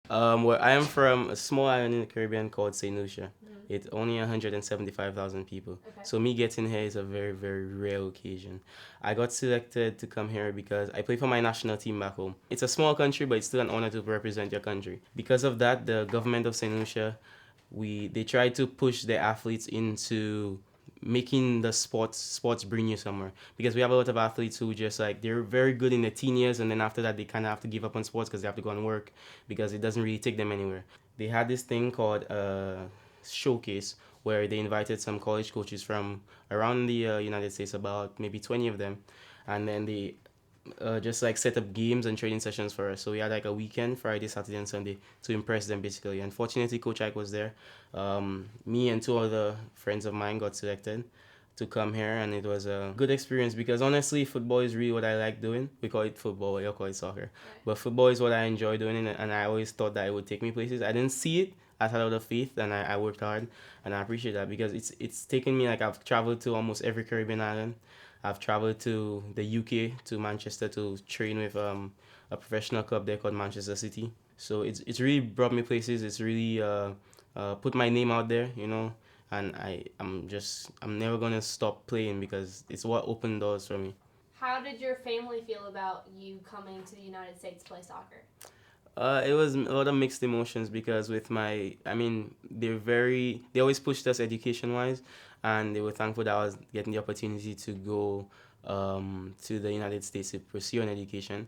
Well, I am from a small island in the Caribbean called Saint Lucia. Mhm. It's only 175,000 people. Okay. So me getting here is a very, very rare occasion. I got selected to come here because I play for my national team back home. It's a small country, but it's still an honor to represent your country. Because of that, the government of Saint Lucia, they try to push their athletes into making the sports bring you somewhere, because we have a lot of athletes who just like they're very good in the teen years, and then after that they kind of have to give up on sports because they have to go and work because it doesn't really take them anywhere. They had this thing called showcase, where they invited some college coaches from around the United States, about maybe 20 of them, and then they just like set up games and training sessions for us. So we had like a weekend, Friday, Saturday, and Sunday, to impress them basically. Unfortunately, Coach Ike was there. Me and two other friends of mine got selected to come here, and it was a good experience because honestly, football is really what I like doing. We call it football, you call it soccer, Right. but football is what I enjoy doing, and I always thought that it would take me places. I didn't see it. I had a lot of faith, and I worked hard, and I appreciate that because it's taken me, like, I've traveled to almost every Caribbean island. I've traveled to the UK, to Manchester, to train with a professional club there called Manchester City. So it's really brought me places. It's really put my name out there, and I'm never gonna stop playing because it's what opened doors for me. How did your family feel about you coming to the United States to play soccer? It was a lot of mixed emotions because they always pushed us education wise, and they were thankful that I was getting the opportunity to go to the United States to pursue an education.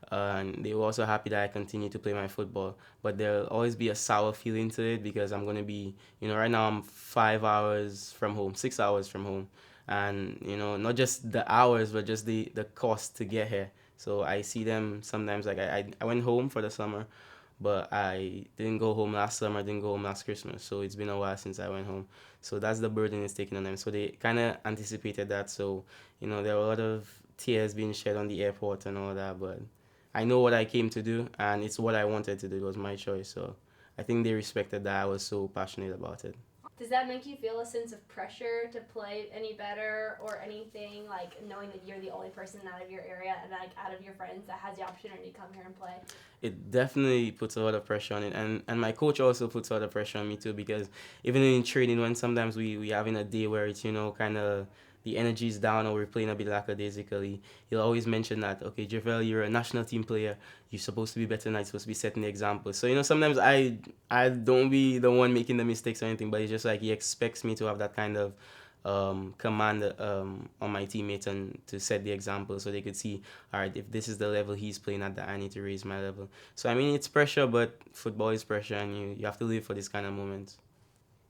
And they were also happy that I continued to play my football. But there'll always be a sour feeling to it because I'm going to be, right now I'm 5 hours from home, 6 hours from home. And, not just the hours, but just the cost to get here. So I see them sometimes. Like I went home for the summer, but I didn't go home last summer. I didn't go home last Christmas. So it's been a while since I went home. So that's the burden it's taking on them. So they kind of anticipated that. So there were a lot of tears being shed on the airport and all that. But I know what I came to do, and it's what I wanted to do. It was my choice. So I think they respected that I was so passionate about it. Does that make you feel a sense of pressure to play any better or anything, like knowing that you're the only person out of your area and like out of your friends that has the opportunity to come here and play? It definitely puts a lot of pressure on it, and my coach also puts a lot of pressure on me too, because even in training, when sometimes we having a day where it's kind of the energy is down or we're playing a bit lackadaisically, he'll always mention that, okay, Jervel, you're a national team player, you're supposed to be better than that, you're supposed to be setting the example. So sometimes I don't be the one making the mistakes or anything, but it's just like he expects me to have that kind of command on my teammates, and to set the example so they could see, all right, if this is the level he's playing at, that I need to raise my level. So I mean, it's pressure, but football is pressure, and you have to live for this kind of moments.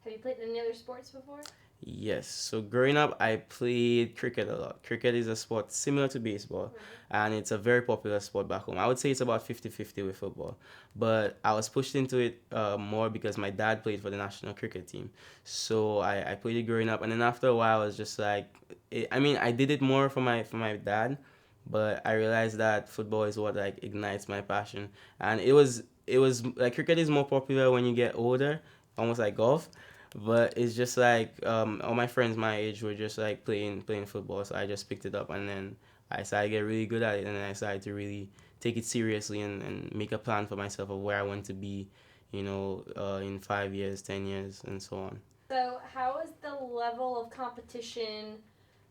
Have you played any other sports before? Yes. So growing up, I played cricket a lot. Cricket is a sport similar to baseball, Right. and it's a very popular sport back home. I would say it's about 50-50 with football. But I was pushed into it more because my dad played for the national cricket team. So I played it growing up, and then after a while, I was just like, I did it more for my dad, but I realized that football is what like ignites my passion. And it was like cricket is more popular when you get older, almost like golf, but it's just like all my friends my age were just like playing football, so I just picked it up, and then I started to get really good at it, and then I started to really take it seriously, and make a plan for myself of where I want to be, in 5 years, 10 years, and so on. So, how is the level of competition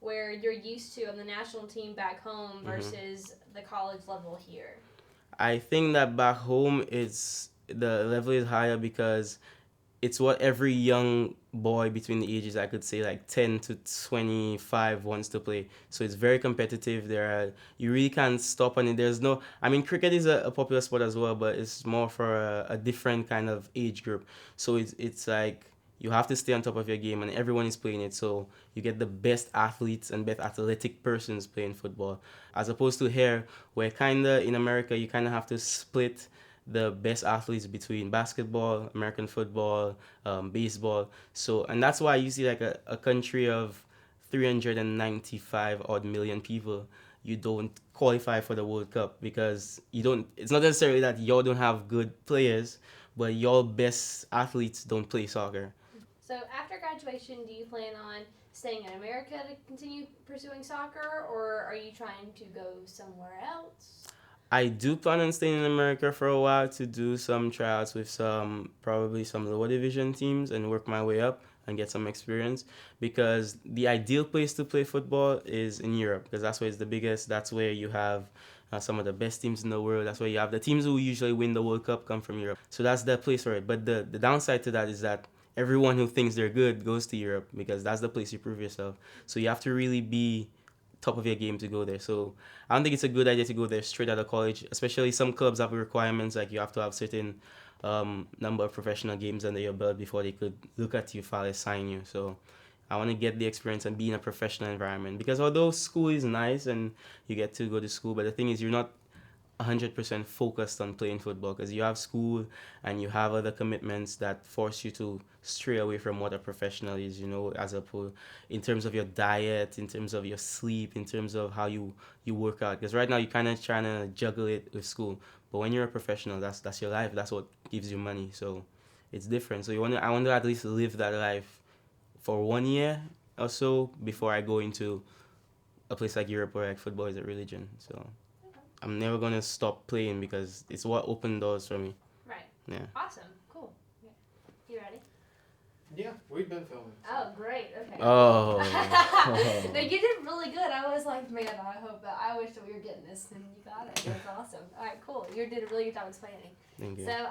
where you're used to on the national team back home hmm versus the college level here? I think that back home the level is higher because it's what every young boy between the ages, I could say, like 10 to 25, wants to play. So it's very competitive. You really can't stop on it. There's no, I mean, cricket is a popular sport as well, but it's more for a different kind of age group. So it's like you have to stay on top of your game, and everyone is playing it. So you get the best athletes and best athletic persons playing football, as opposed to here, where kind of in America you kind of have to split the best athletes between basketball, American football, baseball. So, and that's why you see like a country of 395 odd million people, you don't qualify for the World Cup because you don't. It's not necessarily that y'all don't have good players, but your best athletes don't play soccer. So, after graduation, do you plan on staying in America to continue pursuing soccer, or are you trying to go somewhere else? I do plan on staying in America for a while to do some tryouts with probably some lower division teams and work my way up and get some experience, because the ideal place to play football is in Europe, because that's where it's the biggest. That's where you have some of the best teams in the world. That's where you have the teams who usually win the World Cup come from Europe. So that's the place for it. But the downside to that is that everyone who thinks they're good goes to Europe, because that's the place you prove yourself. So you have to really be top of your game to go there. So I don't think it's a good idea to go there straight out of college, especially some clubs have requirements like you have to have certain number of professional games under your belt before they could look at you if they sign you. So I want to get the experience and be in a professional environment, because although school is nice and you get to go to school, but the thing is you're not 100% focused on playing football, because you have school and you have other commitments that force you to stray away from what a professional is, as a in terms of your diet, in terms of your sleep, in terms of how you work out, because right now you're kind of trying to juggle it with school, but when you're a professional, that's your life, that's what gives you money. So it's different. So I want to at least live that life for 1 year or so before I go into a place like Europe where like football is a religion. So I'm never gonna stop playing because it's what opened doors for me. Right. Yeah. Awesome. Cool. Yeah. You ready? Yeah, we've been filming. Oh, great. Okay. Oh. No, you did really good. I was like, man, I wish that we were getting this, and you got it. That's awesome. All right, cool. You did a really good job explaining. Thank you. So,